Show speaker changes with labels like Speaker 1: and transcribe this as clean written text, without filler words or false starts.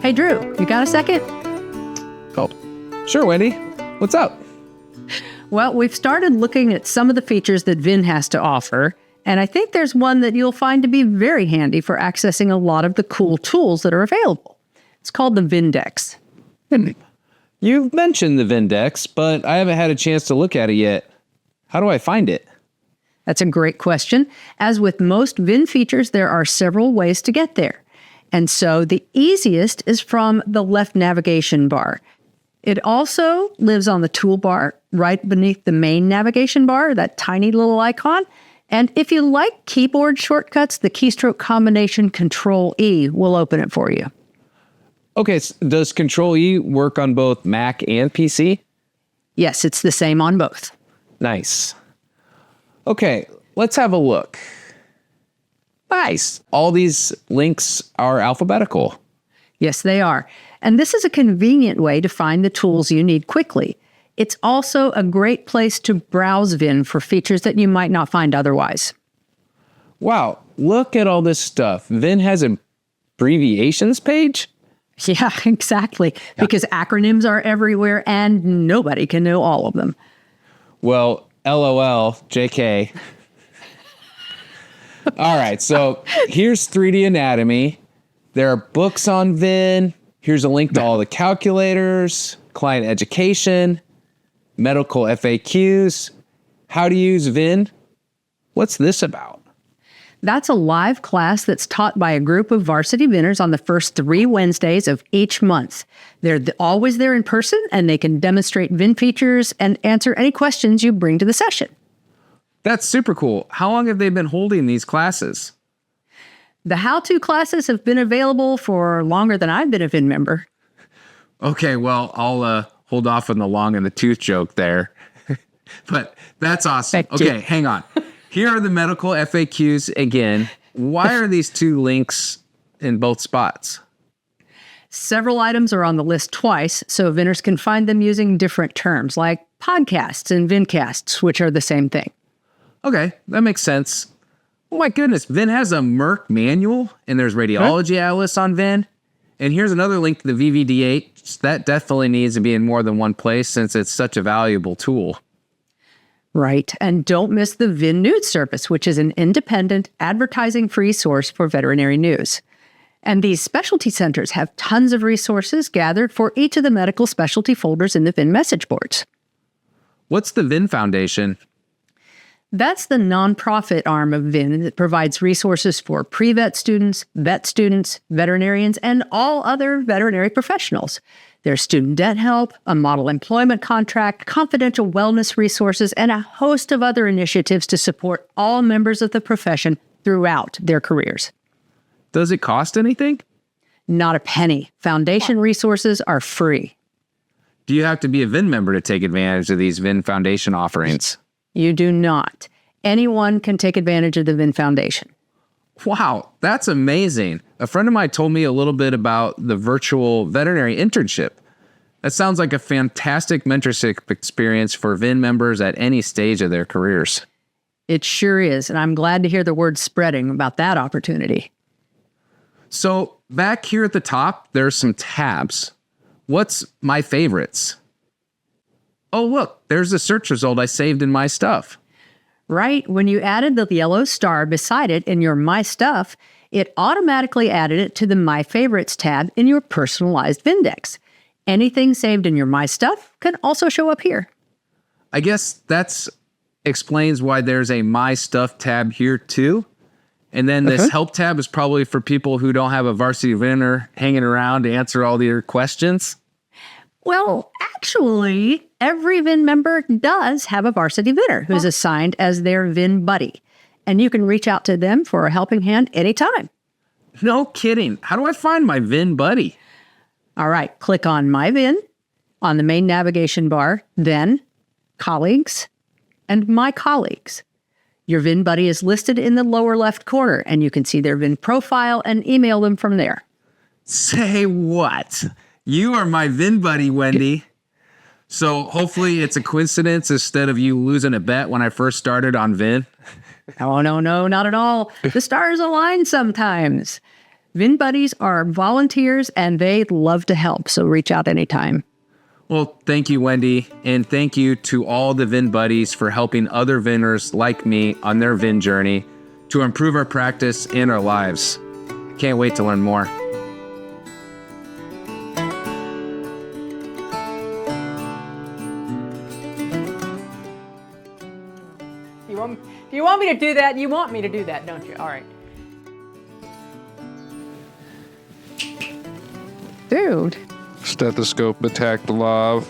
Speaker 1: Hey, Drew, you got a second?
Speaker 2: Oh, sure, Wendy. What's up?
Speaker 1: Well, we've started looking at some of the features that VIN has to offer, and I think there's one that you'll find to be very handy for accessing a lot of the cool tools that are available. It's called the VINdex.
Speaker 2: You've mentioned the VINdex, but I haven't had a chance to look at it yet. How do I find it?
Speaker 1: That's a great question. As with most VIN features, there are several ways to get there. And so the easiest is from the left navigation bar. It also lives on the toolbar right beneath the main navigation bar, that tiny little icon. And if you like keyboard shortcuts, the keystroke combination Control-E will open it for you.
Speaker 2: Okay, does Control-E work on both Mac and PC?
Speaker 1: Yes, it's the same on both.
Speaker 2: Nice. Okay, let's have a look. Nice. All these links are alphabetical.
Speaker 1: Yes, they are. And this is a convenient way to find the tools you need quickly. It's also a great place to browse VIN for features that you might not find otherwise.
Speaker 2: Wow, look at all this stuff. VIN has an abbreviations page?
Speaker 1: Yeah, exactly. Yeah. Because acronyms are everywhere and nobody can know all of them.
Speaker 2: Well, LOL, JK. All right, so here's 3D anatomy. There are books on VIN. Here's a link to all the calculators, client education, medical FAQs, how to use VIN. What's this about?
Speaker 1: That's a live class that's taught by a group of varsity VINers on the first 3 Wednesdays of each month. They're always there in person, and they can demonstrate VIN features and answer any questions you bring to the session.
Speaker 2: That's super cool. How long have they been holding these classes?
Speaker 1: The how-to classes have been available for longer than I've been a VIN member.
Speaker 2: Okay, well, I'll hold off on the long in the tooth joke there. But that's awesome. Okay, hang on. Here are the medical FAQs again. Why are these 2 links in both spots?
Speaker 1: Several items are on the list twice, so VINers can find them using different terms, like podcasts and VINcasts, which are the same thing.
Speaker 2: Okay, that makes sense. Oh my goodness, VIN has a Merck manual, and there's radiology atlas on VIN. And here's another link to the VVD8. That definitely needs to be in more than one place since it's such a valuable tool.
Speaker 1: Right, and don't miss the VIN News service, which is an independent, advertising-free source for veterinary news. And these specialty centers have tons of resources gathered for each of the medical specialty folders in the VIN message boards.
Speaker 2: What's the VIN Foundation?
Speaker 1: That's the nonprofit arm of VIN that provides resources for pre-vet students, veterinarians, and all other veterinary professionals. There's student debt help, a model employment contract, confidential wellness resources, and a host of other initiatives to support all members of the profession throughout their careers.
Speaker 2: Does it cost anything?
Speaker 1: Not a penny. Foundation resources are free.
Speaker 2: Do you have to be a VIN member to take advantage of these VIN Foundation offerings?
Speaker 1: You do not. Anyone can take advantage of the VIN Foundation.
Speaker 2: Wow, that's amazing. A friend of mine told me a little bit about the virtual veterinary internship. That sounds like a fantastic mentorship experience for VIN members at any stage of their careers.
Speaker 1: It sure is, and I'm glad to hear the word spreading about that opportunity.
Speaker 2: So back here at the top, there's some tabs. What's my favorites? Oh, look, there's the search result I saved in My Stuff.
Speaker 1: Right. When you added the yellow star beside it in your My Stuff, it automatically added it to the My Favorites tab in your personalized VINdex. Anything saved in your My Stuff can also show up here.
Speaker 2: I guess that explains why there's a My Stuff tab here too. And then this Help tab is probably for people who don't have a varsity VINer hanging around to answer all their questions.
Speaker 1: Well, actually, every VIN member does have a varsity VINer who's assigned as their VIN buddy. And you can reach out to them for a helping hand anytime.
Speaker 2: No kidding. How do I find my VIN buddy?
Speaker 1: All right, click on My VIN on the main navigation bar, then Colleagues and My Colleagues. Your VIN buddy is listed in the lower left corner, and you can see their VIN profile and email them from there.
Speaker 2: Say what? You are my VIN buddy, Wendy. So hopefully it's a coincidence instead of you losing a bet when I first started on VIN.
Speaker 1: Oh, no, not at all. The stars align sometimes. VIN buddies are volunteers and they love to help, so reach out anytime.
Speaker 2: Well, thank you, Wendy. And thank you to all the VIN buddies for helping other VINers like me on their VIN journey to improve our practice and our lives. Can't wait to learn more.
Speaker 1: Do you want me to do that? You want me to do that, don't you? All right. Dude.
Speaker 3: Stethoscope attacked the lav.